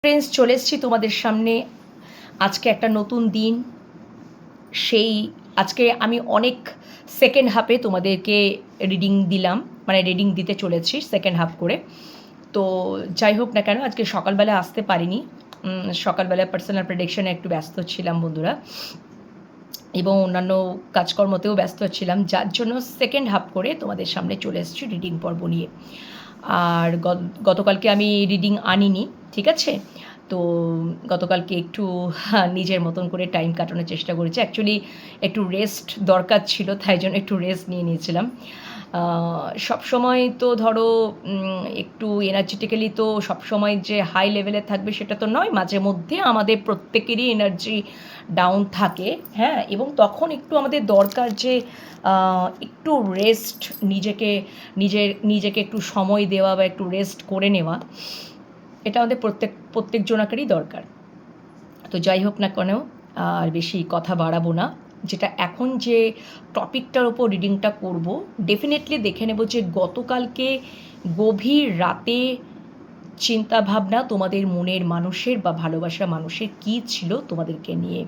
Friends, চলে এসেছি তোমাদের সামনে। আজকে একটা নতুন দিন। সেই আজকে আমি অনেক সেকেন্ড হাফে তোমাদেরকে রিডিং দিলাম, মানে রিডিং দিতে চলেছি সেকেন্ড হাফ করে। তো যাই হোক না কেন, আজকে সকালবেলা আসতে পারিনি। সকালবেলা পার্সোনাল প্রেডিকশনে একটু ব্যস্ত ছিলাম বন্ধুরা, এবং অন্যান্য কাজকর্মতেও ব্যস্ত ছিলাম, যার জন্য সেকেন্ড হাফ করে তোমাদের সামনে চলে এসেছি রিডিং পর্ব নিয়ে। আর গতকালকে আমি রিডিং আনিনি, ঠিক আছে? তো গতকালকে একটু নিজের মতন করে টাইম কাটানোর চেষ্টা করেছি। অ্যাকচুয়ালি একটু রেস্ট দরকার ছিল, তাই জন্য একটু রেস্ট নিয়ে নিয়েছিলাম। সবসময় তো ধরো একটু এনার্জেটিক্যালি তো সবসময় যে হাই লেভেলে থাকবে সেটা তো নয়, মাঝে মধ্যে আমাদের প্রত্যেকেরই এনার্জি ডাউন থাকে, হ্যাঁ। এবং তখন একটু আমাদের দরকার যে একটু রেস্ট, নিজেকে একটু সময় দেওয়া বা একটু রেস্ট করে নেওয়া। এটা আমাদের প্রত্যেক জনাকেরই দরকার। তো যাই হোক না কেন, আর বেশি কথা বাড়াবো না। যেটা এখন যে টপিকটার ওপর রিডিংটা করব, ডেফিনেটলি দেখে নেব যে গতকালকে গভীর রাতে চিন্তাভাবনা তোমাদের মনের মানুষের বা ভালোবাসা মানুষের কী ছিল তোমাদেরকে নিয়ে,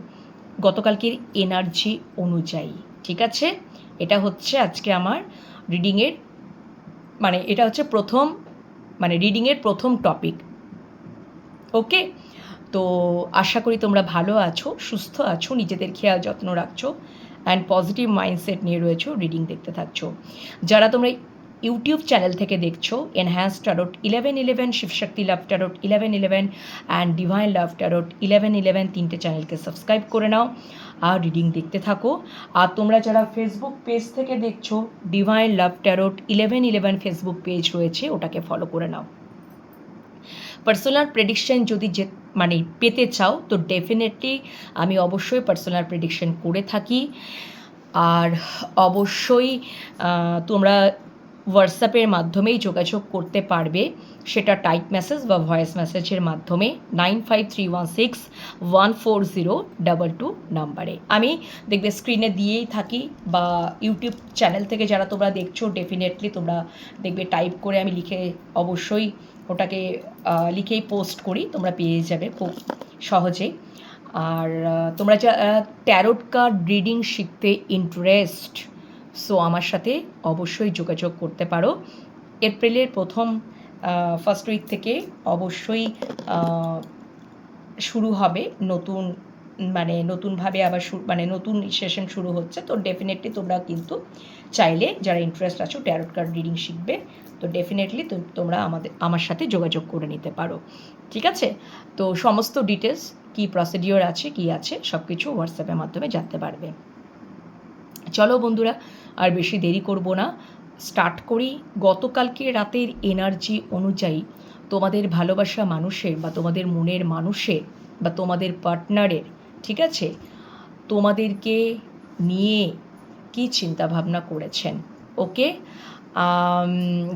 গতকালকের এনার্জি অনুযায়ী, ঠিক আছে? এটা হচ্ছে আজকে আমার রিডিংয়ের, মানে এটা হচ্ছে রিডিংয়ের প্রথম টপিক। ওকে, তো আশা করি তোমরা ভালো আছো, সুস্থ আছো, নিজেদের খেয়াল যত্ন রাখছো অ্যান্ড পজিটিভ মাইন্ডসেট নিয়ে রয়েছো, রিডিং দেখতে থাকছো। যারা তোমরা ইউটিউব চ্যানেল থেকে দেখছো, enhance tarot 1111, Shivshakti love tarot 1111 and divine love tarot 1111, তিনটে চ্যানেলকে সাবস্ক্রাইব করে নাও আর রিডিং দেখতে থাকো। আর তোমরা যারা ফেসবুক পেজ থেকে দেখছো, ডিভাইন লাভ ট্যারোট 1111 ফেসবুক পেজ রয়েছে, ওটাকে ফলো করে নাও। পার্সোনাল প্রেডিকশন যদি পেতে চাও তো ডেফিনেটলি আমি অবশ্যই পার্সোনাল প্রেডিকশন করে থাকি। আর অবশ্যই তোমরা হোয়াটসঅ্যাপের মাধ্যমেই যোগাযোগ করতে পারবে, সেটা টাইপ মেসেজ বা ভয়েস মেসেজের মাধ্যমে 9531614022 নাম্বারে। আমি দেখবে স্ক্রিনে দিয়েই থাকি, বা ইউটিউব চ্যানেল থেকে যারা তোমরা দেখছো ডেফিনেটলি তোমরা দেখবে টাইপ করে আমি লিখে অবশ্যই ওটাকে লিখেই পোস্ট করি, তোমরা পেয়ে যাবে খুব সহজেই। আর তোমরা যা ট্যারোট কার্ড রিডিং শিখতে ইন্টারেস্ট, সো আমার সাথে অবশ্যই যোগাযোগ করতে পারো। এপ্রিলের ফার্স্ট উইক থেকে অবশ্যই শুরু হবে নতুনভাবে আবার নতুন সেশন শুরু হচ্ছে। তো ডেফিনেটলি তোমরা কিন্তু চাইলে যারা ইন্টারেস্ট আছো ট্যারোট কার্ড রিডিং শিখবে, তো ডেফিনেটলি তোমরা আমার সাথে যোগাযোগ করে নিতে পারো, ঠিক আছে? তো সমস্ত ডিটেলস কী প্রসিডিওর আছে, কী আছে, সব কিছু হোয়াটসঅ্যাপের মাধ্যমে জানতে পারবে। চলো বন্ধুরা, আর বেশি দেরি করব না, স্টার্ট করি। গতকালকে রাতের এনার্জি অনুযায়ী তোমাদের ভালোবাসা মানুষের বা তোমাদের মনের মানুষের বা তোমাদের পার্টনারের, ঠিক আছে, তোমাদেরকে নিয়ে কী চিন্তাভাবনা করেছেন। ওকে,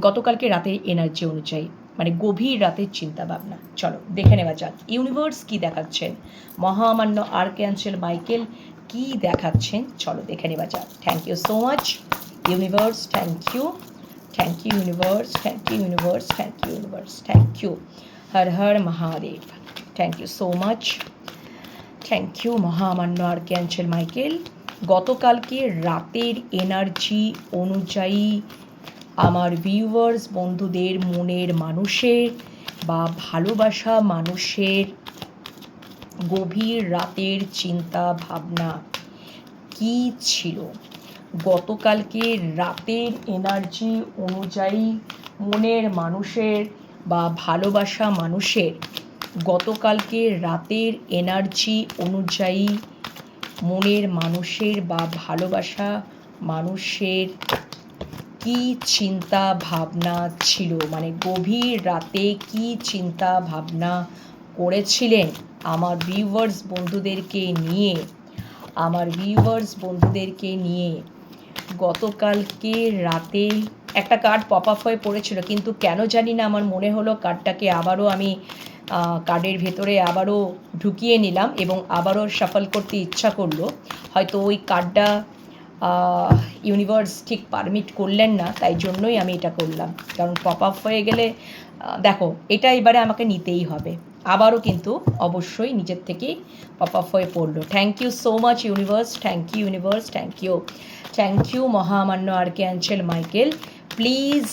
গতকালকে রাতের এনার্জি অনুযায়ী, মানে গভীর রাতের চিন্তাভাবনা। চলো দেখে নেওয়া যাক ইউনিভার্স কী দেখাচ্ছেন, মহামান্য আর্কঅ্যাঞ্জেল মাইকেল কী দেখাচ্ছেন। চলো দেখে নেওয়া যাক। Thank you so much universe, thank you universe, thank you universe, thank you universe, thank you. হর হর Mahadev. Thank you so much, thank you মহামান্য আর্কঅ্যাঞ্জেল মাইকেল। গতকালকে রাতের এনার্জি অনুযায়ী আমার ভিউয়ার্স বন্ধুদের মনের মানুষের বা ভালোবাসা মানুষের গভীর রাতের চিন্তা ভাবনা কী ছিল। গতকালকে রাতের এনার্জি অনুযায়ী মনের মানুষের বা ভালোবাসা মানুষের, গতকালকে রাতের এনার্জি অনুযায়ী মনের মানুষের বা ভালোবাসা মানুষের কী চিন্তা ভাবনা ছিল, মানে গভীর রাতে কী চিন্তা ভাবনা করেছিলেন আমার ভিউয়ার্স বন্ধুদেরকে নিয়ে। গতকালকে রাতে একটা কার্ড পপ আপ হয়ে পড়েছিল, কিন্তু কেন জানি না আমার মনে হলো কার্ডটাকে আবারও আমি কার্ডের ভেতরে আবারও ঢুকিয়ে নিলাম এবং আবারও শাফল করতে ইচ্ছা করলো। হয়তো ওই কার্ডটা ইউনিভার্স ঠিক পারমিট করলেন না, তাই জন্যই আমি এটা করলাম। কারণ পপ আপ হয়ে গেলে দেখো এটা এবারে আমাকে নিতেই হবে। আবারও কিন্তু অবশ্যই নিজের থেকেই পপ আপ হয়ে পড়লো। Thank you so much universe, thank you universe, thank you মহামান্য আর্কঅ্যাঞ্জেল মাইকেল। প্লিজ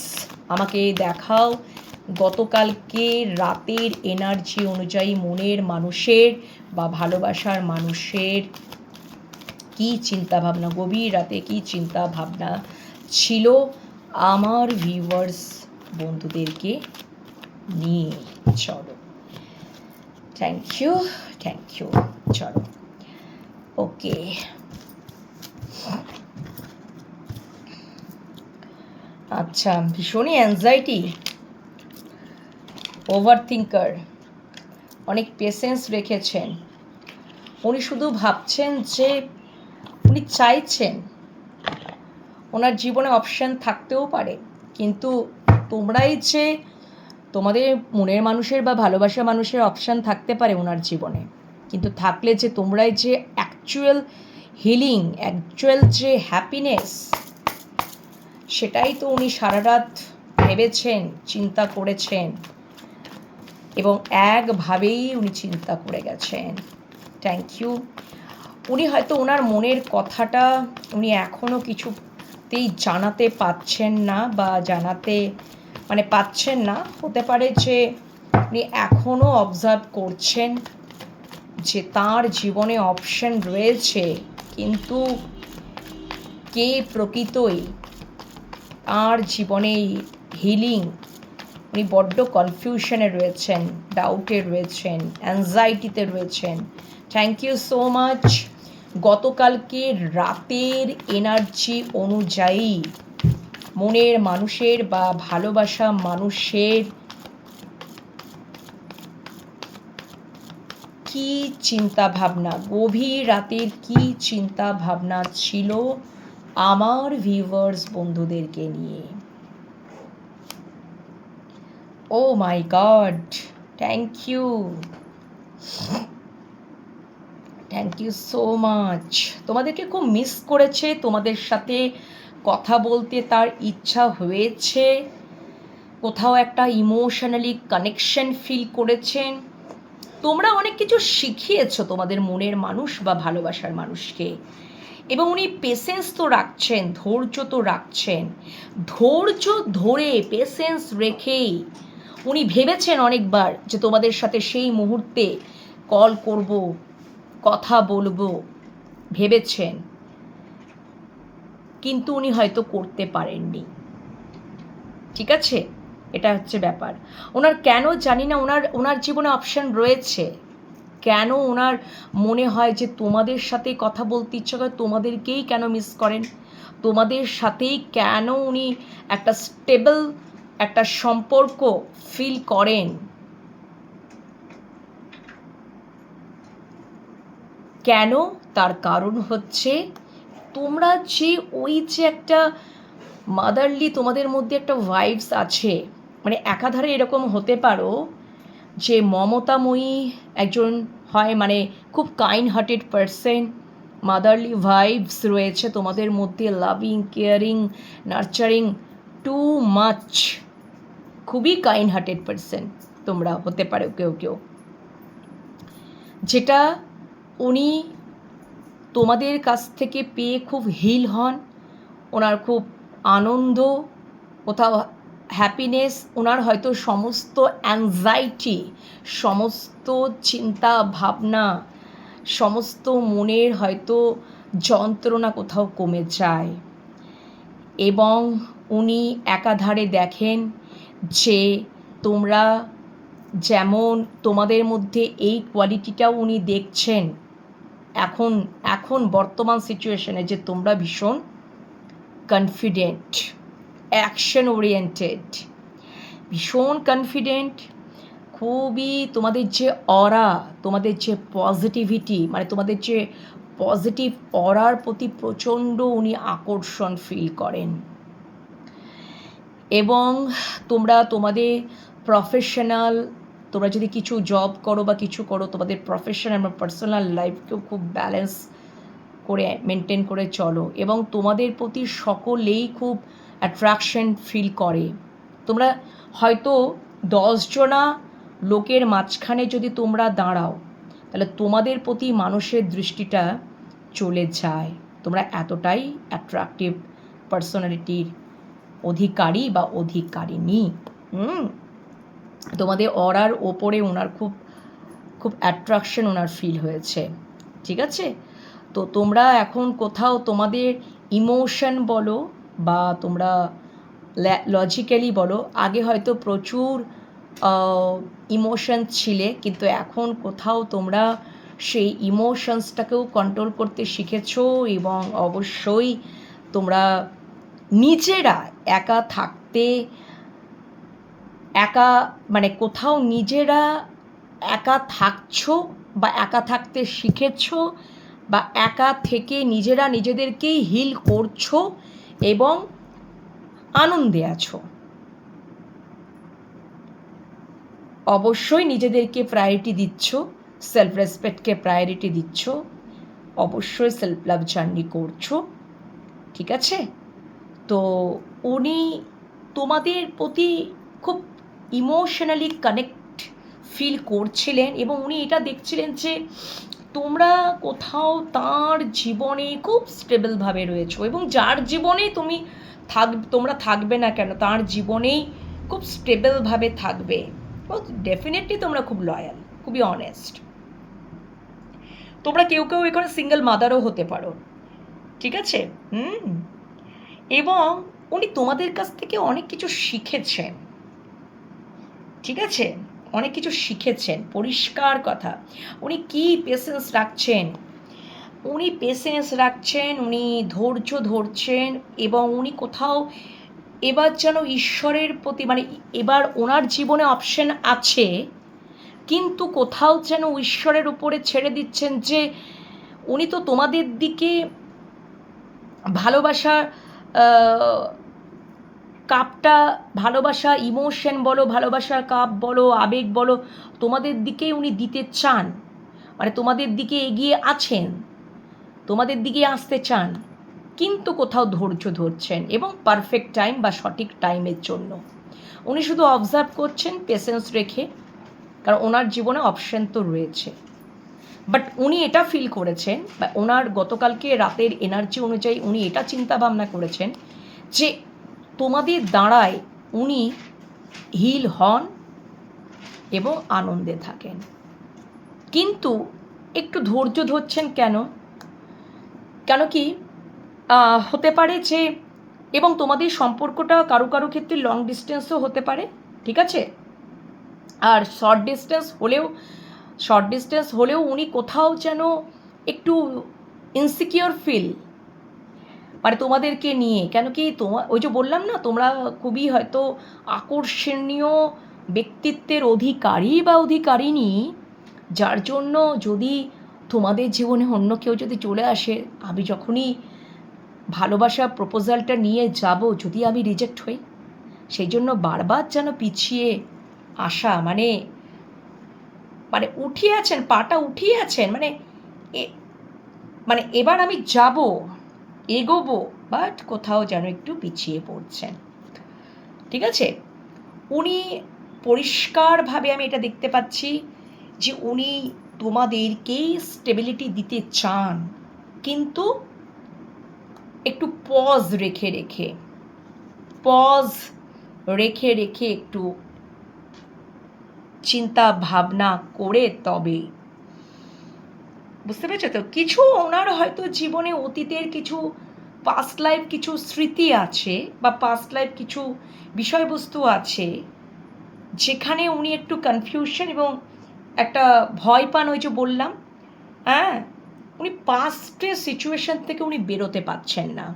আমাকে দেখাও গতকালকে রাতের এনার্জি অনুযায়ী মনের মানুষের বা ভালোবাসার মানুষের কী চিন্তাভাবনা, গভীর রাতে কী চিন্তাভাবনা ছিল আমার ভিউয়ার্স বন্ধুদেরকে নিয়ে। চলো, থ্যাংক ইউ, চলো, ওকে। আচ্ছা, ভীষণই অ্যাংজাইটি, ওভার থিঙ্কার, অনেক পেশেন্স রেখেছেন। উনি শুধু ভাবছেন যে উনি চাইছেন ওনার জীবনে অপশান থাকতেও পারে, কিন্তু তোমরাই যে তোমাদের মনের মানুষের বা ভালোবাসার মানুষের অপশান থাকতে পারে ওনার জীবনে, কিন্তু থাকলে যে তোমরাই যে অ্যাকচুয়াল হিলিং, অ্যাকচুয়াল যে হ্যাপিনেস, সেটাই তো উনি সারা রাত ভেবেছেন, চিন্তা করেছেন এবং একভাবেই উনি চিন্তা করে গেছেন। Thank you. উনি হয়তো ওনার মনের কথাটা উনি এখনও কিছুতেই জানাতে পারছেন না, বা জানাতে পাচ্ছেন না। হতে পারে যে উনি এখনও অবজার্ভ করছেন যে তার জীবনে অপশন রয়েছে, কিন্তু কে প্রকৃতই তার জীবনে হিলিং, উনি বড্ড কনফিউশনে রয়েছেন, ডাউটে রয়েছেন, অ্যাংজাইটিতে রয়েছেন। Thank you so much. গতকালকে রাতের এনার্জি অনুযায়ী মনের মানুষের বা ভালোবাসা মানুষের কি চিন্তা ভাবনা, গভীর রাতের কি চিন্তা ভাবনা ছিল আমার ভিউয়ার্স বন্ধুদেরকে নিয়ে। Oh my god, thank you so much. তোমাদেরকে খুব মিস করেছে, তোমাদের সাথে কথা বলতে তার ইচ্ছা হয়েছে, কোথাও একটা ইমোশনালি কানেকশন ফিল করেছেন। তোমরা অনেক কিছু শিখিয়েছো তোমাদের মনের মানুষ বা ভালোবাসার মানুষকে, এবং উনি পেশেন্স তো রাখছেন, ধৈর্য তো রাখছেন। ধৈর্য ধরে পেশেন্স রেখেই উনি ভেবেছেন অনেকবার যে তোমাদের সাথে সেই মুহূর্তে কল করব, কথা বলবো, ভেবেছেন, কিন্তু উনি হয়তো করতে পারেননি। ঠিক আছে, এটা হচ্ছে ব্যাপার। ওনার কেন জানি না, ওনার জীবনে অপশান রয়েছে, কেন ওনার মনে হয় যে তোমাদের সাথে কথা বলতে ইচ্ছা করে, তোমাদেরকেই কেন মিস করেন, তোমাদের সাথেই কেন উনি একটা স্টেবল একটা সম্পর্ক ফিল করেন, কেন? তার কারণ হচ্ছে তোমরা যে ওই যে একটা মাদারলি তোমাদের মধ্যে একটা ভাইবস আছে, একাধারে এরকম হতে পারো যে মমতাময়ী একজন হয়, খুব kind hearted person, motherly vibes রয়েছে তোমাদের মধ্যে, loving, caring, nurturing, too much, খুবই কাইন্ড হার্টেড পারসন তোমরা হতে পারো কেউ, যেটা উনি তোমাদের কাছ থেকে পেয়ে খুব হিল হন, ওনার খুব আনন্দ, কোথাও হ্যাপিনেস, ওনার হয়তো সমস্ত অ্যাংজাইটি, সমস্ত চিন্তা ভাবনা, সমস্ত মনের হয়তো যন্ত্রণা কোথাও কমে যায়, এবং উনি একাধারে দেখেন যে তোমরা যেমন তোমাদের মধ্যে এই কোয়ালিটিটাও উনি দেখছেন এখন বর্তমান সিচুয়েশনে, যে তোমরা ভীষণ কনফিডেন্ট, অ্যাকশন ওরিয়েন্টেড, ভীষণ কনফিডেন্ট, খুবই তোমাদের যে অরা, তোমাদের যে পজিটিভিটি, তোমাদের যে পজিটিভ অরার প্রতি প্রচণ্ড উনি আকর্ষণ ফিল করেন, এবং তোমরা তোমাদের প্রফেশনাল, তোমরা যদি কিছু জব করো বা কিছু করো, তোমাদের প্রফেশনাল এবং পার্সোনাল লাইফকেও খুব ব্যালেন্স করে মেনটেন করে চলো, এবং তোমাদের প্রতি সকলেই খুব অ্যাট্রাকশন ফিল করে। তোমরা হয়তো 10 জনা লোকের মাঝখানে যদি তোমরা দাঁড়াও, তাহলে তোমাদের প্রতি মানুষের দৃষ্টিটা চলে যায়। তোমরা এতটাই অ্যাট্রাকটিভ পার্সোনালিটির অধিকারী বা অধিকারিণী। তোমাদের অরার ওপরে ওনার খুব খুব অ্যাট্রাকশন ওনার ফিল হয়েছে, ঠিক আছে? তো তোমরা এখন কোথাও তোমাদের ইমোশন বলো বা তোমরা লজিক্যালি বলো, আগে হয়তো প্রচুর ইমোশন ছিলে, কিন্তু এখন কোথাও তোমরা সেই ইমোশনসটাকেও কন্ট্রোল করতে শিখেছো, এবং অবশ্যই তোমরা নিজেরা একা থাকতে মানে কোথাও নিজেরা একা থাকছো বা একা থাকতে শিখেছো, বা একা থেকে নিজেরা নিজেদেরকেই হিল করছো এবং আনন্দে আছো। অবশ্যই নিজেদেরকে প্রায়োরিটি দিচ্ছ, সেলফ রেসপেক্টকে প্রায়োরিটি দিচ্ছ, অবশ্যই সেলফ লাভ জার্নি করছো, ঠিক আছে? তো উনি তোমাদের প্রতি খুব ইমোশনালি কানেক্ট ফিল করছিলেন, এবং উনি এটা দেখছিলেন যে তোমরা কোথাও তার জীবনে খুব স্টেবলভাবে রয়েছো, এবং যার জীবনে তোমরা থাকবে না কেন, তার জীবনেই খুব স্টেবলভাবে থাকবে। ডেফিনেটলি তোমরা খুব লয়াল, খুবই অনেস্ট। তোমরা কেউ কেউ এখানে সিঙ্গেল মাদারও হতে পারো, ঠিক আছে? এবং উনি তোমাদের কাছ থেকে অনেক কিছু শিখেছেন, ঠিক আছে? অনেক কিছু শিখেছেন, পরিষ্কার কথা। উনি কি পেশেন্স রাখছেন, উনি ধৈর্য ধরছেন, এবং উনি কোথাও এবার যেন ঈশ্বরের প্রতি, মানে এবার ওনার জীবনে অপশন আছে, কিন্তু কোথাও যেন ঈশ্বরের উপরে ছেড়ে দিচ্ছেন যে উনি তো তোমাদের দিকে ভালোবাসার কাপটা, ভালোবাসা ইমোশন বলো, ভালোবাসার কাপ বলো, আবেগ বলো, তোমাদের দিকেই উনি দিতে চান, মানে তোমাদের দিকে এগিয়ে আছেন, তোমাদের দিকে আসতে চান, কিন্তু কোথাও ধৈর্য ধরছেন, এবং পারফেক্ট টাইম বা সঠিক টাইমের জন্য উনি শুধু অবজার্ভ করছেন পেশেন্স রেখে, কারণ ওনার জীবনে অপশন তো রয়েছে। বাট উনি এটা ফিল করেছেন, বা ওনার গতকালকে রাতের এনার্জি অনুযায়ী উনি এটা চিন্তা ভাবনা করেছেন যে তোমাদের দ্বারায় উনি হিল হন এবং আনন্দে থাকেন, কিন্তু একটু ধৈর্য ধরছেন। কেন কি হতে পারে যে, এবং তোমাদের সম্পর্কটা কারো কারো ক্ষেত্রে লং ডিস্টেন্সও হতে পারে, ঠিক আছে? আর শর্ট ডিস্টেন্স হলেও উনি কোথাও যেন একটু ইনসিকিওর ফিল, মানে তোমাদেরকে নিয়ে। কেন কি ওই যে বললাম না, তোমরা খুবই হয়তো আকর্ষণীয় ব্যক্তিত্বের অধিকারী বা অধিকারিণী, যার জন্য যদি তোমাদের জীবনে অন্য কেউ যদি চলে আসে, আমি যখনই ভালোবাসা প্রপোজালটা নিয়ে যাব, যদি আমি রিজেক্ট হই, সেই জন্য বারবার যেন পিছিয়ে আসা, মানে উঠিয়ে আছেন, পাটা উঠিয়ে আছেন, মানে এবার আমি যাব, এগোবো, বাট কোথাও যেন একটু পিছিয়ে পড়ছেন, ঠিক আছে? উনি পরিষ্কারভাবে আমি এটা দেখতে পাচ্ছি যে উনি তোমাদেরকেই স্টেবিলিটি দিতে চান, কিন্তু একটু পজ রেখে একটু চিন্তা ভাবনা করে, তবে বুঝতে পেরেছো তো? কিছু ওনার হয়তো জীবনে অতীতের কিছু পাস্ট লাইফ কিছু স্মৃতি আছে, বা পাস্ট লাইফ কিছু বিষয়বস্তু আছে, যেখানে উনি একটু কনফিউশন এবং একটা ভয় পান, ওই যে বললাম, উনি পাস্টের সিচুয়েশন থেকে উনি বেরোতে পারছেন না।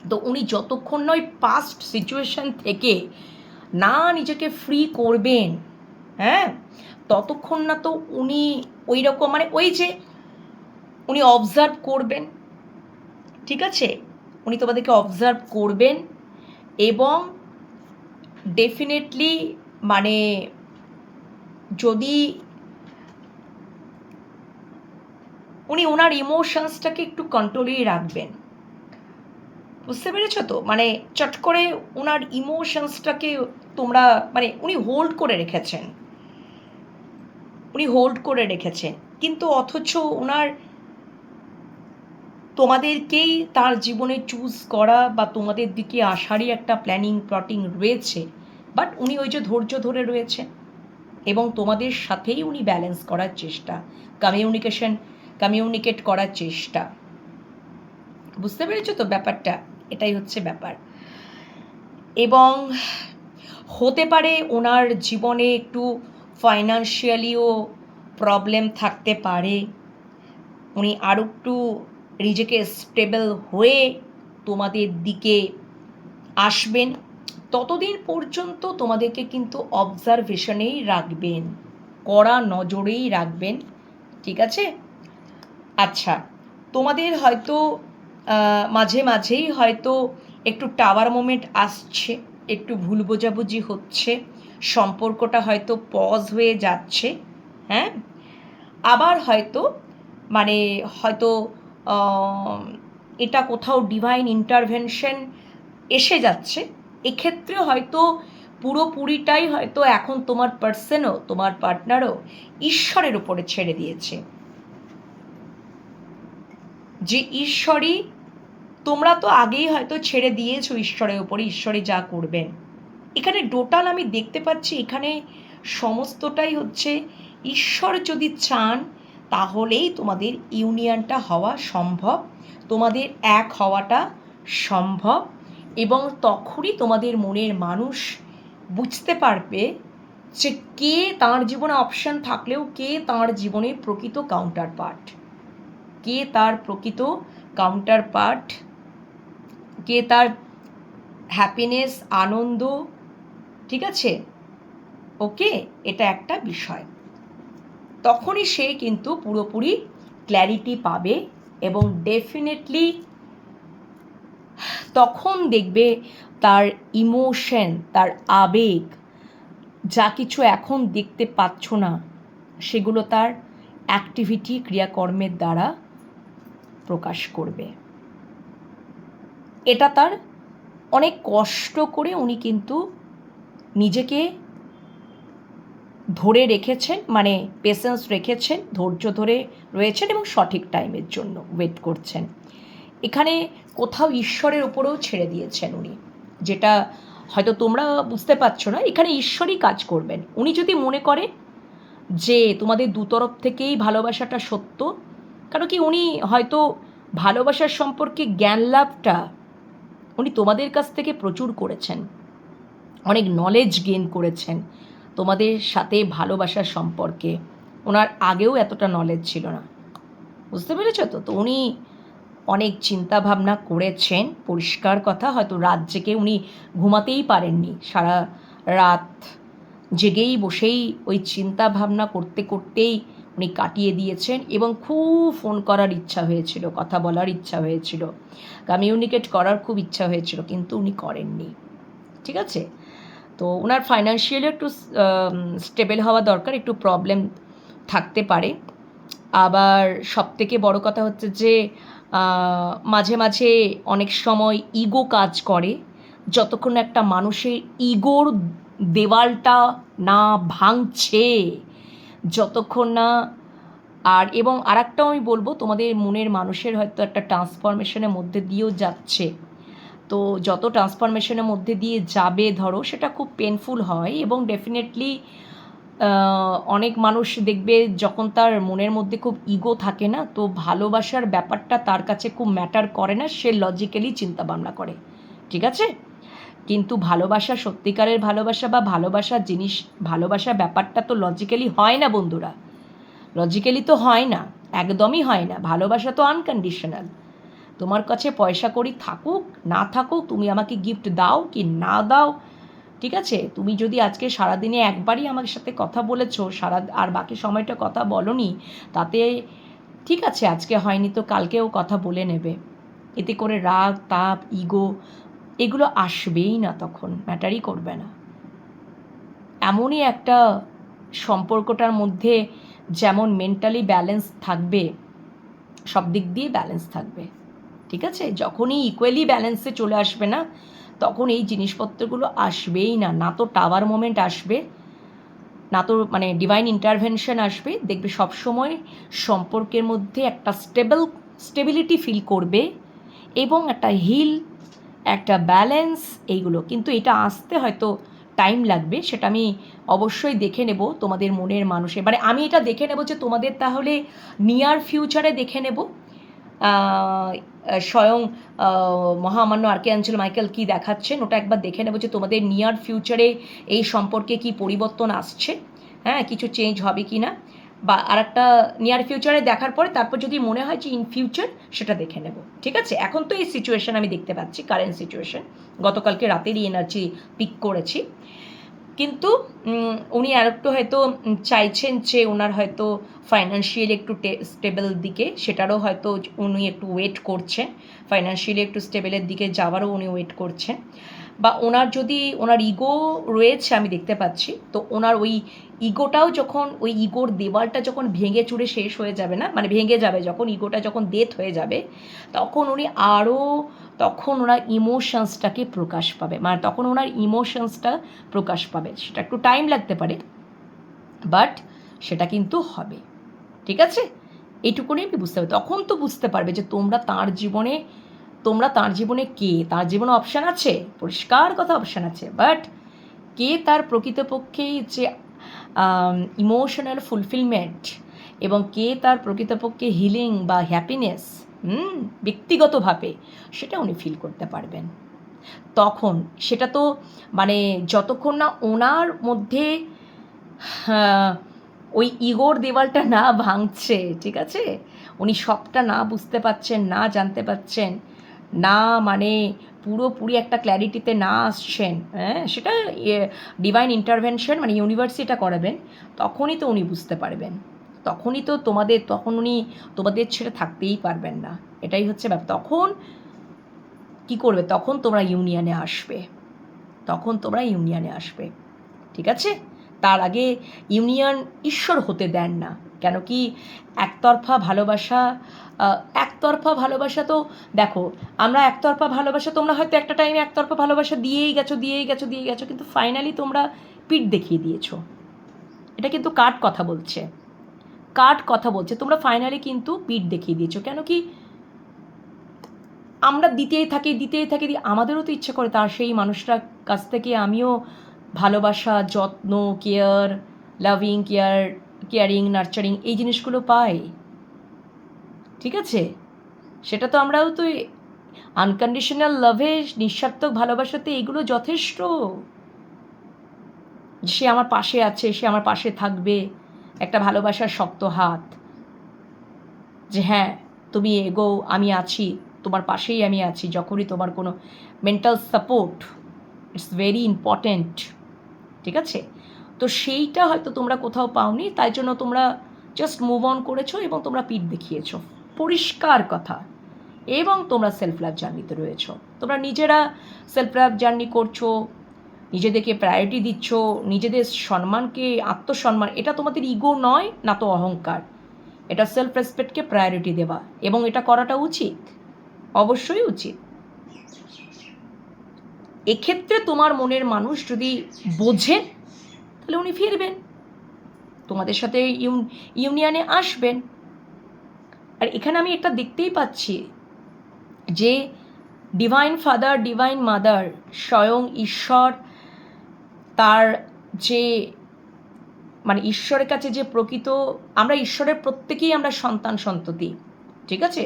তো উনি যতক্ষণ না ওই পাস্ট সিচুয়েশন থেকে না নিজেকে ফ্রি করবেন, ততক্ষণ না তো উনি ওই রকম, মানে ওই যে উনি অবজার্ভ করবেন, ঠিক আছে? উনি তোমাদেরকে অবজার্ভ করবেন, এবং ডেফিনেটলি মানে যদি উনি উনি ওনার ইমোশনসটাকে একটু কন্ট্রোলেই রাখবেন। বুঝতে পেরেছো তো? মানে চট করে ওনার ইমোশনসটাকে তোমরা মানে উনি হোল্ড করে রেখেছেন। উনি হোল্ড করে রেখেছেন। কিন্তু অথচ ওনার তোমাদেরকেই তার জীবনে চুজ করা বা তোমাদের দিকে আসারই একটা প্ল্যানিং প্লটিং রয়েছে। বাট উনি ওই যে ধৈর্য ধরে রয়েছেন এবং তোমাদের সাথেই উনি ব্যালেন্স করার চেষ্টা, কমিউনিকেট করার চেষ্টা। বুঝতে পেরেছো তো ব্যাপারটা? এটাই হচ্ছে ব্যাপার। এবং হতে পারে ওনার জীবনে একটু ফাইন্যান্সিয়ালিও প্রবলেম থাকতে পারে। উনি আরও একটু নিজেকে স্টেবল হয়ে তোমাদের দিকে আসবেন। ততদিন পর্যন্ত তোমাদেরকে কিন্তু অবজারভেশনেই রাখবেন, কড়া নজরেই রাখবেন। ঠিক আছে? আচ্ছা, তোমাদের হয়তো মাঝে মাঝেই হয়তো একটু টাওয়ার মোমেন্ট আসছে, একটু ভুল বোঝাবুঝি হচ্ছে, সম্পর্কটা হয়তো পজ হয়ে যাচ্ছে। হ্যাঁ, আবার হয়তো মানে হয়তো এটা কোথাও ডিভাইন ইন্টারভেনশন এসে যাচ্ছে। এক্ষেত্রে হয়তো পুরোপুরিটাই হয়তো এখন তোমার পার্সনও, তোমার পার্টনারও ঈশ্বরের উপরে ছেড়ে দিয়েছে। যে ঈশ্বরই, তোমরা তো আগেই হয়তো ছেড়ে দিয়েছো ঈশ্বরের উপরে, ঈশ্বরই যা করবেন। এখানে টোটাল আমি দেখতে পাচ্ছি এখানে সমস্তটাই হচ্ছে ঈশ্বর যদি চান তাহলেই তোমাদের ইউনিয়নটা হওয়া সম্ভব, তোমাদের এক হওয়াটা সম্ভব। এবং তখনই তোমাদের মনের মানুষ বুঝতে পারবে যে কে তার জীবনে অপশন থাকলেও কে তার জীবনের প্রকৃত কাউন্টার পার্ট, কে তার প্রকৃত কাউন্টার পার্ট, কে তার হ্যাপিনেস, আনন্দ। ঠিক আছে? ওকে, এটা একটা বিষয়। তখনই সে কিন্তু পুরোপুরি ক্ল্যারিটি পাবে এবং ডেফিনেটলি তখন দেখবে তার ইমোশন, তার আবেগ, যা কিছু এখন দেখতে পাচ্ছ না সেগুলো তার অ্যাক্টিভিটি, ক্রিয়াকর্মের দ্বারা প্রকাশ করবে। এটা তার অনেক কষ্ট করে উনি কিন্তু নিজেকে ধরে রেখেছেন, মানে পেশেন্স রেখেছেন, ধৈর্য ধরে রয়েছেন এবং সঠিক টাইমের জন্য ওয়েট করছেন। এখানে কোথাও ঈশ্বরের ওপরেও ছেড়ে দিয়েছেন উনি, যেটা হয়তো তোমরা বুঝতে পারছো না। এখানে ঈশ্বরই কাজ করবেন। উনি যদি মনে করে যে তোমাদের দুতরফ থেকেই ভালোবাসাটা সত্য, কারণ কি উনি হয়তো ভালোবাসার সম্পর্কে জ্ঞান লাভটা উনি তোমাদের কাছ থেকে প্রচুর করেছেন, অনেক নলেজ গেইন করেছেন তোমাদের সাথে ভালোবাসার সম্পর্কে। ওনার আগেও এতটা নলেজ ছিল না। বুঝতে পেরেছো তো? তো উনি অনেক চিন্তা ভাবনা করেছেন, পরিষ্কার কথা। হয়তো রাত জেগে উনি ঘুমাতেই পারেননি, সারা রাত জেগেই বসেই ওই চিন্তা ভাবনা করতে করতেই উনি কাটিয়ে দিয়েছেন। এবং খুব ফোন করার ইচ্ছা হয়েছিল, কথা বলার ইচ্ছা হয়েছিল, কমিউনিকেট করার খুব ইচ্ছা হয়েছিল, কিন্তু উনি করেননি। ঠিক আছে? তো ওনার ফাইন্যান্সিয়ালি একটু স্টেবল হওয়া দরকার, একটু প্রবলেম থাকতে পারে। আবার সবথেকে বড় কথা হচ্ছে যে মাঝে মাঝে অনেক সময় ইগো কাজ করে। যতক্ষণ একটা মানুষের ইগোর দেওয়ালটা না ভাঙছে, যতক্ষণ না। আর এবং আরেকটাও আমি বলবো, তোমাদের মনের মানুষের হয়তো একটা ট্রান্সফরমেশনের মধ্যে দিয়েও যাচ্ছে। তো যত ট্রান্সফরমেশনের মধ্যে দিয়ে যাবে ধরো, সেটা খুব পেনফুল হয়। এবং ডেফিনেটলি অনেক মানুষ দেখবে যখন তার মনের মধ্যে খুব ইগো থাকে না, তো ভালোবাসার ব্যাপারটা তার কাছে খুব ম্যাটার করে না, সে লজিক্যালি চিন্তাভাবনা করে। ঠিক আছে? কিন্তু ভালোবাসা, সত্যিকারের ভালোবাসা বা ভালোবাসার জিনিস, ভালোবাসার ব্যাপারটা তো লজিক্যালি হয় না বন্ধুরা। লজিক্যালি তো হয় না, একদমই হয় না। ভালোবাসা তো আনকন্ডিশনাল। তোমার কাছে পয়সা কড়ি থাকুক না থাকুক, তুমি আমাকে গিফট দাও কি না দাও, ঠিক আছে, তুমি যদি আজকে সারাদিনে একবারই আমার সাথে কথা বলেছো, আর বাকি সময়টা কথা বলোনি, তাতে ঠিক আছে, আজকে হয়নি তো কালকেও কথা বলে নেবে। এতে করে রাগ, তাপ, ইগো এগুলো আসবেই না, তখন ম্যাটারই করবে না। এমনই একটা সম্পর্কটার মধ্যে যেমন মেন্টালি ব্যালেন্স থাকবে, সব দিক দিয়ে ব্যালেন্স থাকবে, ঠিক আছে? যখনই ইকুয়ালি ব্যালেন্সে চলে আসবে না, তখন এই জিনিসপত্রগুলো আসবেই না। না তো টাওয়ার মোমেন্ট আসবে, না তো মানে ডিভাইন ইন্টারভেনশন আসবে। দেখবে সবসময় সম্পর্কের মধ্যে একটা স্টেবিলিটি ফিল করবে এবং একটা হিল, একটা ব্যালেন্স, এইগুলো কিন্তু এটা আসতে হয়তো টাইম লাগবে। সেটা আমি অবশ্যই দেখে নেব তোমাদের মনের মানুষে, মানে আমি এটা দেখে নেব যে তোমাদের তাহলে নিয়ার ফিউচারে দেখে নেব স্বয়ং মহামান্য আর্কিঅ্যাঞ্জেল মাইকেল কি দেখাচ্ছেন, ওটা একবার দেখে নেব যে তোমাদের নিয়ার ফিউচারে এই সম্পর্কে কি পরিবর্তন আসছে, হ্যাঁ, কিছু চেঞ্জ হবে কি না, বা আর একটা নিয়ার ফিউচারে দেখার পরে তারপর যদি মনে হয় যে ইন ফিউচার, সেটা দেখে নেব, ঠিক আছে? এখন তো এই সিচুয়েশান আমি দেখতে পাচ্ছি, কারেন্ট সিচুয়েশান, গতকালকে রাতেরই এনার্জি পিক করেছি। কিন্তু উনি আর একটু হয়তো চাইছেন যে ওনার হয়তো ফাইন্যান্সিয়ালি একটু স্টেবল দিকে, সেটারও হয়তো উনি একটু ওয়েট করছেন, ফাইন্যান্সিয়ালি একটু স্টেবলের দিকে যাওয়ারও উনি ওয়েট করছেন। বা ওনার যদি ওনার ইগো রয়েছে আমি দেখতে পাচ্ছি, তো ওনার ওই ইগোটাও যখন, ওই ইগোর দেওয়ালটা যখন ভেঙে চুরে শেষ হয়ে যাবে না, মানে ভেঙে যাবে যখন, ইগোটা যখন ডেথ হয়ে যাবে, তখন উনি আরও, তখন ওনার ইমোশনসটাকে প্রকাশ পাবে, মানে তখন ওনার ইমোশনসটা প্রকাশ পাবে। সেটা একটু টাইম লাগতে পারে, বাট সেটা কিন্তু হবে, ঠিক আছে? এইটুকুনি আমি বুঝতে পারবো। তখন তো বুঝতে পারবে যে তোমরা তাঁর জীবনে কে, তার জীবনে অপশান আছে, পরিষ্কার কথা অপশান আছে, বাট কে তার প্রকৃতপক্ষেই যে ইমোশনাল ফুলফিলমেন্ট এবং কে তার প্রকৃতপক্ষে হিলিং বা হ্যাপিনেস ব্যক্তিগতভাবে, সেটা উনি ফিল করতে পারবেন। তখন সেটা তো মানে যতক্ষণ না ওনার মধ্যে ওই ইগোর দেওয়ালটা না ভাঙছে, ঠিক আছে, উনি সবটা না বুঝতে পারছেন, না জানতে পারছেন, না মানে পুরোপুরি একটা ক্ল্যারিটিতে না আসছেন, হ্যাঁ, সেটা ডিভাইন ইন্টারভেনশন মানে ইউনিভার্স এটা করাবেন, তখনই তো উনি বুঝতে পারবেন, তখনই তো তখন উনি তোমাদের ছেড়ে থাকতেই পারবেন না। এটাই হচ্ছে ব্যাপার। তখন কি করবে? তখন তোমরা ইউনিয়নে আসবে, ঠিক আছে? তার আগে ইউনিয়ন ঈশ্বর হতে দেন না। কেন কি একতরফা ভালোবাসা তো দেখো, আমরা একতরফা ভালোবাসা, তোমরা হয়তো একটা টাইমে একতরফা ভালোবাসা দিয়েই গেছো, কিন্তু ফাইনালি তোমরা পিঠ দেখিয়ে দিয়েছো। এটা কিন্তু কার্ড কথা বলছে, তোমরা ফাইনালি কিন্তু পিঠ দেখিয়ে দিয়েছো। কেন কি আমরা দিতেই থাকি, আমাদেরও তো ইচ্ছে করে তার সেই মানুষটার কাছ থেকে আমিও ভালোবাসা, যত্ন, কেয়ারিং, নার্চারিং, এই জিনিসগুলো পাই, ঠিক আছে? সেটা তো আমরাও তো আনকন্ডিশনাল লাভে, নিঃস্বার্থক ভালোবাসাতে এগুলো যথেষ্ট। সে আমার পাশে আছে, সে আমার পাশে থাকবে, একটা ভালোবাসার শক্ত হাত, যে হ্যাঁ তুমি এগো, আমি আছি, তোমার পাশেই আমি আছি, যখনই তোমার কোনো mental support, it's very important, ঠিক আছে? তো সেইটা হয়তো তোমরা কোথাও পাওনি, তাই জন্য তোমরা জাস্ট মুভ অন করেছো এবং তোমরা পিঠ দেখিয়েছো, পরিষ্কার কথা। এবং তোমরা সেলফ লাভ জার্নিতে রয়েছো, তোমরা নিজেরা সেলফ লাভ জার্নি করছো, নিজেদেরকে প্রায়োরিটি দিচ্ছ, নিজেদের সম্মানকে, আত্মসম্মান, এটা তোমাদের ইগো নয়, না তো অহংকার, এটা সেলফ রেসপেক্টকে প্রায়োরিটি দেওয়া, এবং এটা করাটা উচিত, অবশ্যই উচিত। এক্ষেত্রে তোমার মনের মানুষ যদি বোঝেন, তাহলে উনি ফিরবেন, তোমাদের সাথে ইউনিয়নে আসবেন। আর এখানে আমি এটা দেখতেই পাচ্ছি যে ডিভাইন ফাদার, ডিভাইন মাদার, স্বয়ং ঈশ্বর, তার যে মানে ঈশ্বরের কাছে যে প্রকৃত, আমরা ঈশ্বরের প্রত্যেকেই আমরা সন্ততি, ঠিক আছে?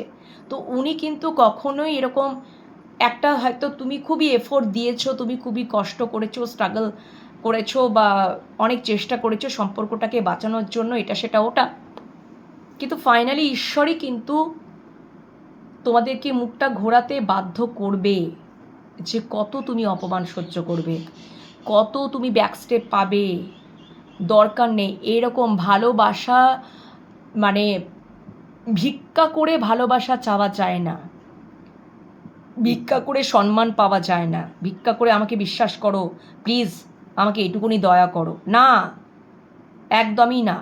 তো উনি কিন্তু কখনোই এরকম একটা, হয়তো তুমি খুবই এফোর্ট দিয়েছো, তুমি খুবই কষ্ট করেছো, স্ট্রাগল করেছো, বা অনেক চেষ্টা করেছো সম্পর্কটাকে বাঁচানোর জন্য, এটা সেটা ওটা, কিন্তু ফাইনালি ঈশ্বরই কিন্তু তোমাদেরকে মুখটা ঘোরাতে বাধ্য করবে, যে কত তুমি অপমান সহ্য করবে, কত তুমি ব্যাকস্টেপ পাবে। দরকার নেই এরকম ভালোবাসা, মানে ভিক্ষা করে ভালোবাসা চাওয়া যায় না, ভিক্ষা করে সম্মান পাওয়া যায় না, ভিক্ষা করে আমাকে বিশ্বাস করো প্লিজ, আমাকে এটুকুনি দয়া করো, না, একদমই না,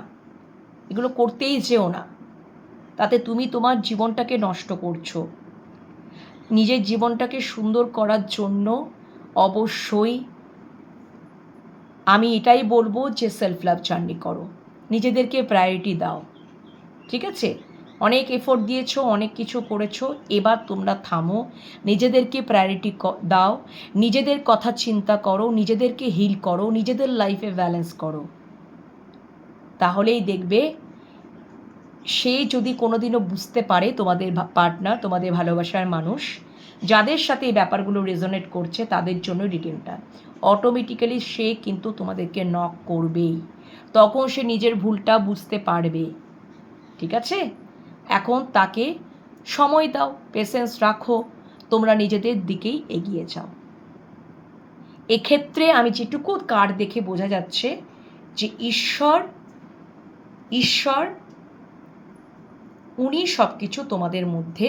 এগুলো করতেই যেও না। তাতে তুমি তোমার জীবনটাকে নষ্ট করছো। নিজের জীবনটাকে সুন্দর করার জন্য অবশ্যই আমি এটাই বলবো যে সেলফ লাভ জার্নি করো, নিজেদেরকে প্রায়োরিটি দাও। ঠিক আছে, অনেক এফোর্ট দিয়েছো, অনেক কিছু করেছো, এবার তোমরা থামো, নিজেদেরকে প্রায়োরিটি দাও, নিজেদের কথা চিন্তা করো, নিজেদেরকে হিল করো, নিজেদের লাইফে ব্যালেন্স করো। তাহলেই দেখবে সে যদি কোনোদিনও বুঝতে পারে, তোমাদের পার্টনার, তোমাদের ভালোবাসার মানুষ, যাদের সাথে এই ব্যাপারগুলো রেজোনেট করছে তাদের জন্য রিডিংটা অটোমেটিক্যালি সে কিন্তু তোমাদেরকে নক করবেই, তখন সে নিজের ভুলটা বুঝতে পারবে। ঠিক আছে, এখন তাকে সময় দাও, পেশেন্স রাখো, তোমরা নিজেদের দিকেই এগিয়ে যাও। এক্ষেত্রে আমি যেটুকু কার্ড দেখে বোঝা যাচ্ছে যে ঈশ্বর উনি সব কিছু তোমাদের মধ্যে,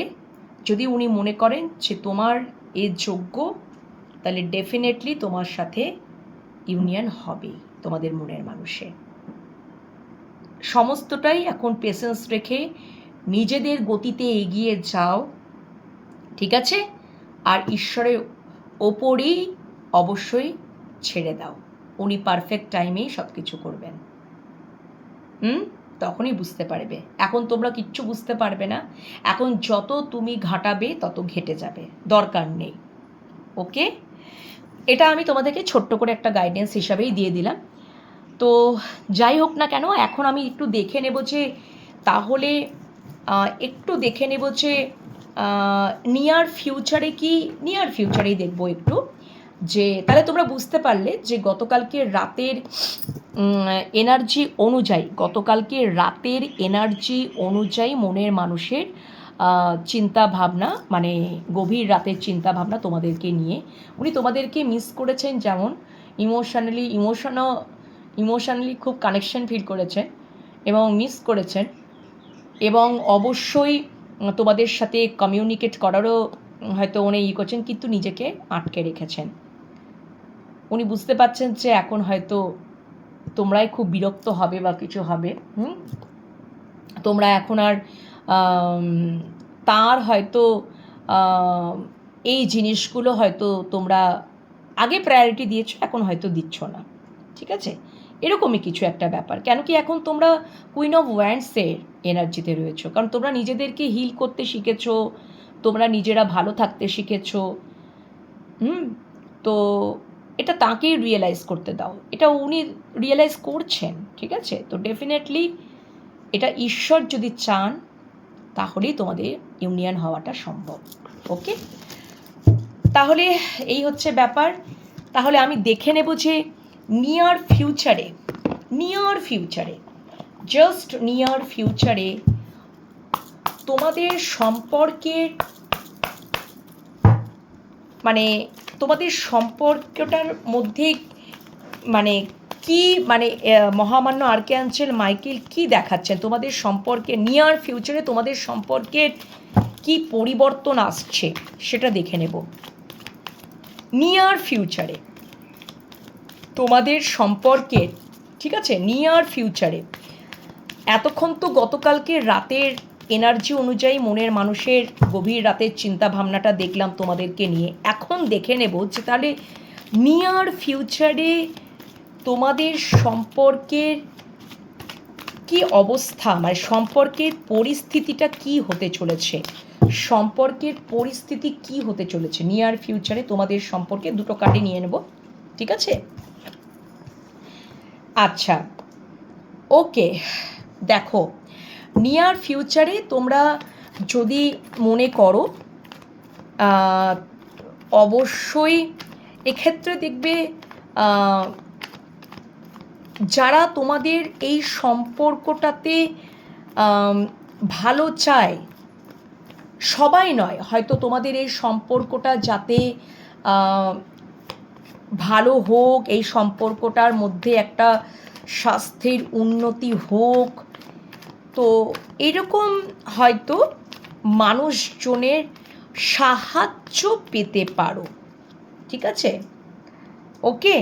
যদি উনি মনে করেন যে তোমার এর যোগ্য, তাহলে ডেফিনেটলি তোমার সাথে ইউনিয়ন হবে তোমাদের মনের মানুষে। সমস্তটাই এখন পেশেন্স রেখে নিজেদের গতিতে এগিয়ে যাও। ঠিক আছে, আর ঈশ্বরের ওপরই অবশ্যই ছেড়ে দাও, উনি পারফেক্ট টাইমেই সব কিছু করবেন। তখনই বুঝতে পারবে। এখন তোমরা কিচ্ছু বুঝতে পারবে না, এখন যত তুমি ঘাটাবে তত ঘেটে যাবে, দরকার নেই। ওকে, এটা আমি তোমাদেরকে ছোট্ট করে একটা গাইডেন্স হিসাবেই দিয়ে দিলাম। তো যাই হোক না কেন, এখন আমি একটু দেখে নেব যে তাহলে একটু দেখে নেব যে নিয়ার ফিউচারেই দেখবো একটু, যে তাহলে তোমরা বুঝতে পারলে যে গতকালকে রাতের এনার্জি অনুযায়ী মনের মানুষের চিন্তা ভাবনা, মানে গভীর রাতের চিন্তা ভাবনা তোমাদেরকে নিয়ে, উনি তোমাদেরকে মিস করেছেন, যেমন ইমোশনালি খুব কানেকশন ফিল করেছেন এবং মিস করেছেন, এবং অবশ্যই তোমাদের সাথে কমিউনিকেট করারও হয়তো উনি করছেন, কিন্তু নিজেকে আটকে রেখেছেন। উনি বুঝতে পারছেন যে এখন হয়তো তোমরাই খুব বিরক্ত হবে বা কিছু হবে, তোমরা এখন আর তার হয়তো এই জিনিসগুলো হয়তো তোমরা আগে প্রায়োরিটি দিয়েছো, এখন হয়তো দিচ্ছ না। ঠিক আছে, এরকমই কিছু একটা ব্যাপার। কেন কি এখন তোমরা কুইন অফ ওয়ান্ডসের এনার্জিতে রয়েছো, কারণ তোমরা নিজেদেরকে হিল করতে শিখেছো, তোমরা নিজেরা ভালো থাকতে শিখেছো। তো এটা তাকেই রিয়েলাইজ করতে দাও, এটা উনি রিয়েলাইজ করছেন। ঠিক আছে, তো ডেফিনেটলি এটা ঈশ্বর যদি চান তাহলেই তোমাদের ইউনিয়ন হওয়াটা সম্ভব। ওকে, তাহলে এই হচ্ছে ব্যাপার। তাহলে আমি দেখে নেব যে নিয়ার ফিউচারে তোমাদের সম্পর্কের, মানে তোমাদের সম্পর্কটার মধ্যে মানে কি, মানে মহামান্য আর্কঅ্যাঞ্জেল মাইকেল কি দেখাচ্ছেন তোমাদের সম্পর্কে, নিয়ার ফিউচারে তোমাদের সম্পর্কের কি পরিবর্তন আসছে সেটা দেখে নেব। নিয়ার ফিউচারে তোমাদের সম্পর্কের, ঠিক আছে, নিয়ার ফিউচারে, এতক্ষণ তো গতকালকে রাতের এনার্জি অনুযায়ী মনের মানুষের গভীর রাতের চিন্তা ভাবনাটা দেখলাম তোমাদেরকে নিয়ে, এখন দেখে নেব যে তাহলে নিয়ার ফিউচারে তোমাদের সম্পর্কের কি অবস্থা, মানে সম্পর্কের পরিস্থিতিটা কি হতে চলেছে, নিয়ার ফিউচারে তোমাদের সম্পর্কে। দুটো কার্ডই নিয়ে নেব, ঠিক আছে। আচ্ছা, ওকে, দেখো নিয়ার ফিউচারে তোমরা যদি মনে করো, অবশ্যই এক্ষেত্রে দেখবে যারা তোমাদের এই সম্পর্কটাতে ভালো চায়, সবাই নয়, হয়তো তোমাদের এই সম্পর্কটা যাতে ভালো হোক, এই সম্পর্কটার মধ্যে একটা স্বাস্থ্যের উন্নতি হোক, তো এরকম হয়তো মানুষজনের সাহায্য পেতে পারো। ঠিক আছে, ওকে,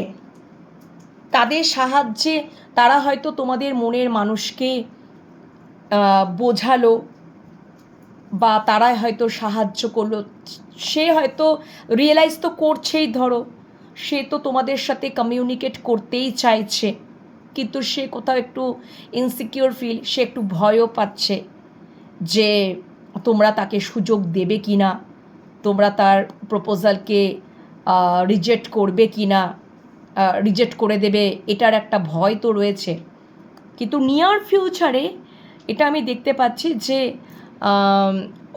তাদের সাহায্যে তারা হয়তো তোমাদের মনের মানুষকে বোঝালো, বা তারাই হয়তো সাহায্য করলো, সে হয়তো রিয়েলাইজ তো করছেই, ধরো সে তো তোমাদের সাথে কমিউনিকেট করতেই চাইছে, কিন্তু সে কোথাও একটু ইনসিকিওর ফিল, সে একটু ভয়ও পাচ্ছে যে তোমরা তাকে সুযোগ দেবে কি না, তোমরা তার প্রপোজালকে রিজেক্ট করবে কি না, রিজেক্ট করে দেবে, এটার একটা ভয় তো রয়েছে। কিন্তু নিয়ার ফিউচারে এটা আমি দেখতে পাচ্ছি যে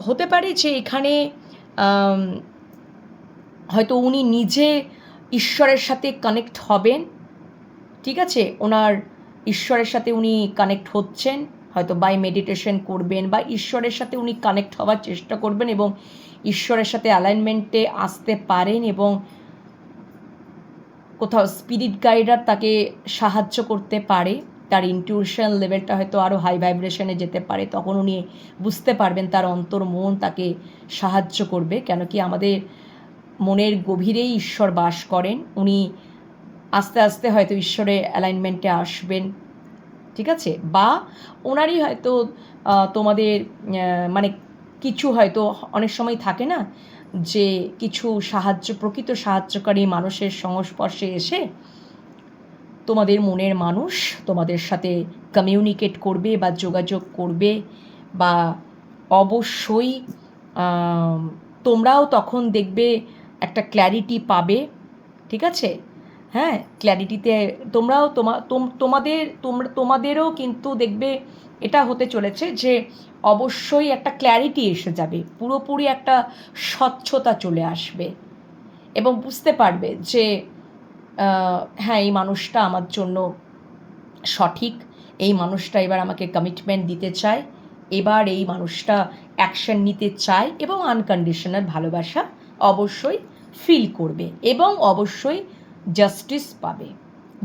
হতে পারে যে এখানে হয়তো উনি নিজে ঈশ্বরের সাথে কানেক্ট হবেন, ঠিক আছে, ওনার ঈশ্বরের সাথে উনি কানেক্ট হচ্ছেন, হয়তো বাই মেডিটেশন করবেন বা ঈশ্বরের সাথে উনি কানেক্ট হওয়ার চেষ্টা করবেন এবং ঈশ্বরের সাথে অ্যালাইনমেন্টে আসতে পারেন, এবং কোথাও স্পিরিট গাইডার তাকে সাহায্য করতে পারে, তার ইনটিউশন লেভেলটা হয়তো আরও হাই ভাইব্রেশনে যেতে পারে, তখন উনি বুঝতে পারবেন, তার অন্তর মন তাকে সাহায্য করবে, কেন কি আমাদের মনের গভীরেই ঈশ্বর বাস করেন, উনি আস্তে আস্তে হয়তো ঈশ্বরের অ্যালাইনমেন্টে আসবেন, ঠিক আছে, বা ওনারই হয়তো তোমাদের মানে কিছু হয়তো অনেক সময় থাকে না যে কিছু প্রকৃত সাহায্যকারী মানুষের সংস্পর্শে এসে তোমাদের মনের মানুষ তোমাদের সাথে কমিউনিকেট করবে বা যোগাযোগ করবে, বা অবশ্যই তোমরাও তখন দেখবে একটা ক্ল্যারিটি পাবে, ঠিক আছে, হ্যাঁ, ক্ল্যারিটিতে তোমরাও তোমাদেরও কিন্তু দেখবে এটা হতে চলেছে যে অবশ্যই একটা ক্ল্যারিটি এসে যাবে, পুরোপুরি একটা স্বচ্ছতা চলে আসবে, এবং বুঝতে পারবে যে হ্যাঁ, এই মানুষটা আমার জন্য সঠিক, এই মানুষটা এবার আমাকে কমিটমেন্ট দিতে চায়, এবার এই মানুষটা অ্যাকশন নিতে চায়, এবং আনকন্ডিশনাল ভালোবাসা অবশ্যই ফিল করবে এবং অবশ্যই জাস্টিস পাবে,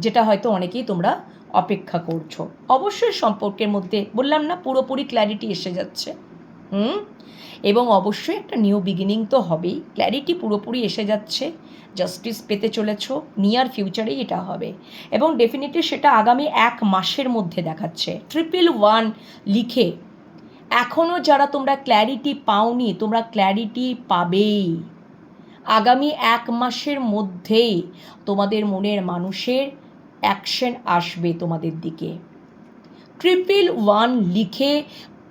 যেটা হয়তো অনেকেই তোমরা অপেক্ষা করছো। অবশ্যই সম্পর্কের মধ্যে বললাম না পুরোপুরি ক্ল্যারিটি এসে যাচ্ছে, এবং অবশ্যই একটা নিউ বিগিনিং তো হবেই, ক্ল্যারিটি পুরোপুরি এসে যাচ্ছে, জাস্টিস পেতে চলেছ, নিয়ার ফিউচারেই এটা হবে, এবং ডেফিনেটলি সেটা আগামী 1 মাসের মধ্যে দেখাচ্ছে। 111 লিখে এখনও যারা তোমরা ক্ল্যারিটি পাওনি, তোমরা ক্ল্যারিটি পাবেই, আগামী 1 মাসের মধ্যেই তোমাদের মনের মানুষের অ্যাকশন আসবে তোমাদের দিকে। 111 লিখে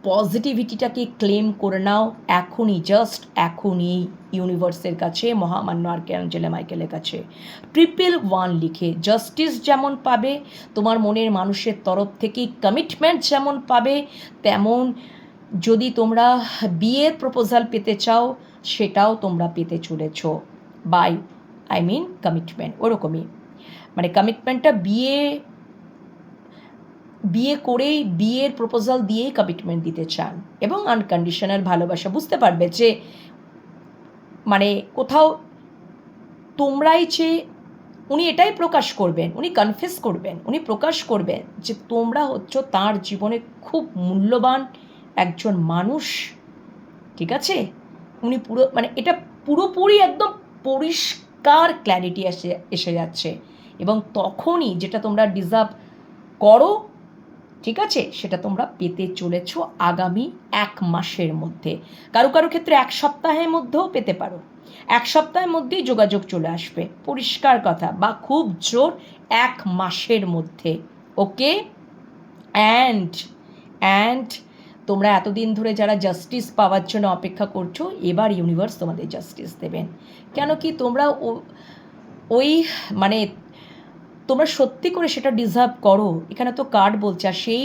পজিটিভিটিটাকে ক্লেম করে নাও এখনই, জাস্ট এখনই ইউনিভার্সের কাছে, মহামান্য আর্কাঞ্জেল মাইকেলের কাছে 111 লিখে জাস্টিস যেমন পাবে, তোমার মনের মানুষের তরফ থেকে কমিটমেন্ট যেমন পাবে, তেমন যদি তোমরা বিয়ের প্রপোজাল পেতে চাও সেটাও তোমরা পেতে চলেছ, বাই কমিটমেন্ট, ওরকমই, মানে কমিটমেন্টটা বিয়ে করেই, বিয়ের প্রপোজাল দিয়েই কমিটমেন্ট দিতে চান, এবং আনকন্ডিশনাল ভালোবাসা, বুঝতে পারবে যে মানে কোথাও তোমরাই যে, উনি এটাই প্রকাশ করবেন, উনি কনফেস করবেন, উনি প্রকাশ করবেন যে তোমরা হচ্ছ তার জীবনে খুব মূল্যবান একজন মানুষ, ঠিক আছে, উনি পুরো মানে এটা পুরোপুরি একদম পরিষ্কার ক্ল্যারিটি এসে যাচ্ছে, এবং তখনই যেটা তোমরা ডিজার্ভ করো, ঠিক আছে, সেটা তোমরা পেতে চলেছ আগামী 1 মাসের মধ্যে, কারো কারো ক্ষেত্রে 1 সপ্তাহের মধ্যেও পেতে পারো, 1 সপ্তাহের মধ্যেই যোগাযোগ চলে আসবে, পরিষ্কার কথা, বা খুব জোর 1 মাসের মধ্যে, ওকে। অ্যান্ড তোমরা এতদিন ধরে যারা জাস্টিস পাওয়ার জন্য অপেক্ষা করছো, এবার ইউনিভার্স তোমাদের জাস্টিস দেবেন, কেন কি তোমরা ওই মানে তোমরা সত্যি করে সেটা ডিজার্ভ করো, এখানে তো কার্ড বলছে, আর সেই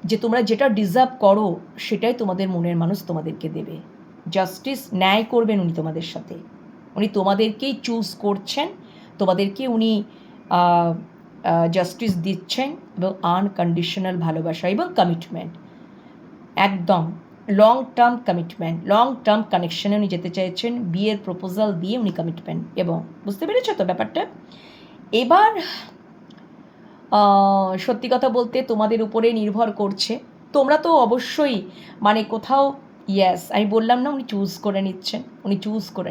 যে তোমরা যেটা ডিজার্ভ করো সেটাই তোমাদের মনের মানুষ তোমাদেরকে দেবে, জাস্টিস, ন্যায় করবেন উনি তোমাদের সাথে, উনি তোমাদেরকেই চুজ করছেন, তোমাদেরকে উনি জাস্টিস দিচ্ছেন, এবং আনকন্ডিশনাল ভালোবাসা এবং কমিটমেন্ট, একদম long term commitment, long term কানেকশনে উনি যেতে চাইছেন, বিয়ের প্রপোজাল দিয়ে উনি কমিটমেন্ট, এবং বুঝতে পেরেছো তো ব্যাপারটা। এবার সত্যি কথা বলতে তোমাদের উপরে নির্ভর করছে, তোমরা তো অবশ্যই মানে কোথাও, ইয়েস, আমি বললাম না উনি চুজ করে নিচ্ছেন, উনি চুজ করে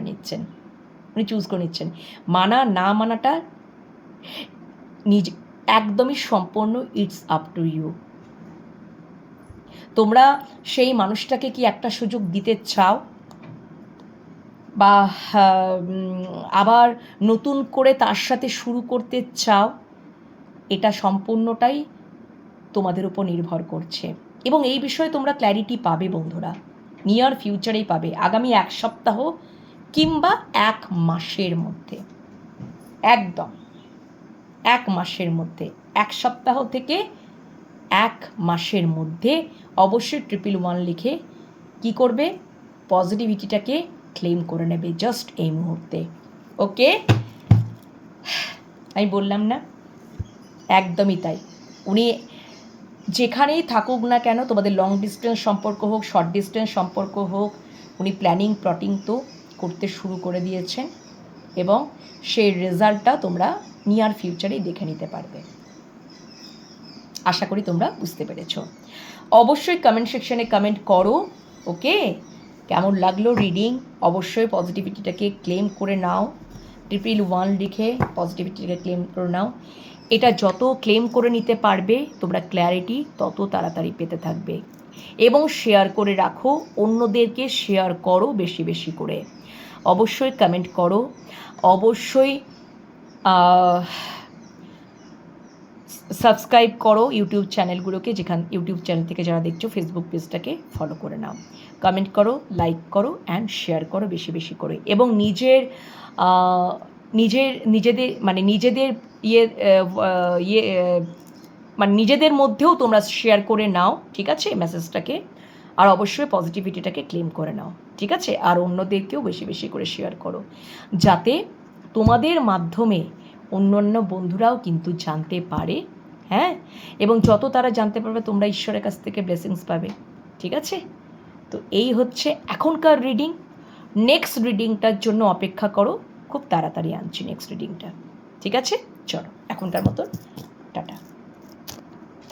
নিচ্ছেন, মানা না মানাটা একদমই সম্পূর্ণ, ইটস আপ টু ইউ। তোমরা সেই মানুষটাকে কি একটা সুযোগ দিতে চাও, বা আবার নতুন করে তার সাথে শুরু করতে চাও? এটা সম্পূর্ণটাই তোমাদের উপর নির্ভর করছে, এবং এই বিষয়ে তোমরা ক্ল্যারিটি পাবে বন্ধুরা, নিয়ার ফিউচারেই পাবে, আগামী 1 সপ্তাহ কিংবা 1 মাসের মধ্যে, একদম 1 মাসের মধ্যে, 1 সপ্তাহ থেকে 1 মাসের মধ্যে অবশ্যই 111 লিখে কি করবে, পজিটিভিটিটাকে ক্লেম করে নেবে জাস্ট এই মুহূর্তে। ওকে, আমি বললাম না, একদমই তাই। উনি যেখানেই থাকুক না কেন, তোমাদের লং ডিস্টেন্স সম্পর্ক হোক, শর্ট ডিস্টেন্স সম্পর্ক হোক, উনি প্ল্যানিং প্লটিং তো করতে শুরু করে দিয়েছেন, এবং সেই রেজাল্টটা তোমরা নিয়ার ফিউচারেই দেখে নিতে পারবে। আশা করি তোমরা বুঝতে পেরেছো। অবশ্যই কমেন্ট সেকশনে কমেন্ট করো। ওকে, কেমন লাগলো রিডিং? অবশ্যই পজিটিভিটিটাকে ক্লেম করে নাও, 111 লিখে পজিটিভিটিটাকে ক্লেম করে নাও। এটা যত ক্লেম করে নিতে পারবে তোমরা ক্ল্যারিটি তত তাড়াতাড়ি পেতে থাকবে, এবং শেয়ার করে রাখো, অন্যদেরকে শেয়ার করো বেশি বেশি করে। অবশ্যই কমেন্ট করো, অবশ্যই সাবস্ক্রাইব করো ইউটিউব চ্যানেলগুলোকে, ইউটিউব চ্যানেল থেকে যারা দেখছো ফেসবুক পেজটাকে ফলো করে নাও, কমেন্ট করো, লাইক করো অ্যান্ড শেয়ার করো বেশি বেশি করে, এবং নিজেদের মধ্যেও তোমরা শেয়ার করে নাও, ঠিক আছে, মেসেজটাকে। আর অবশ্যই পজিটিভিটিটাকে ক্লেম করে নাও, ঠিক আছে, আর অন্যদেরকেও বেশি বেশি করে শেয়ার করো, যাতে তোমাদের মাধ্যমে অন্য বন্ধুরাও কিন্তু জানতে পারে, হ্যাঁ, এবং যত তারা জানতে পারবে তোমরা ঈশ্বরের কাছ থেকে ব্লেসিংস পাবে, ঠিক আছে। তো এই হচ্ছে এখনকার রিডিং। নেক্সট রিডিংটার জন্য অপেক্ষা করো, খুব তাড়াতাড়ি আনছি নেক্সট রিডিংটা, ঠিক আছে। চলো এখনকার মতো টাটা।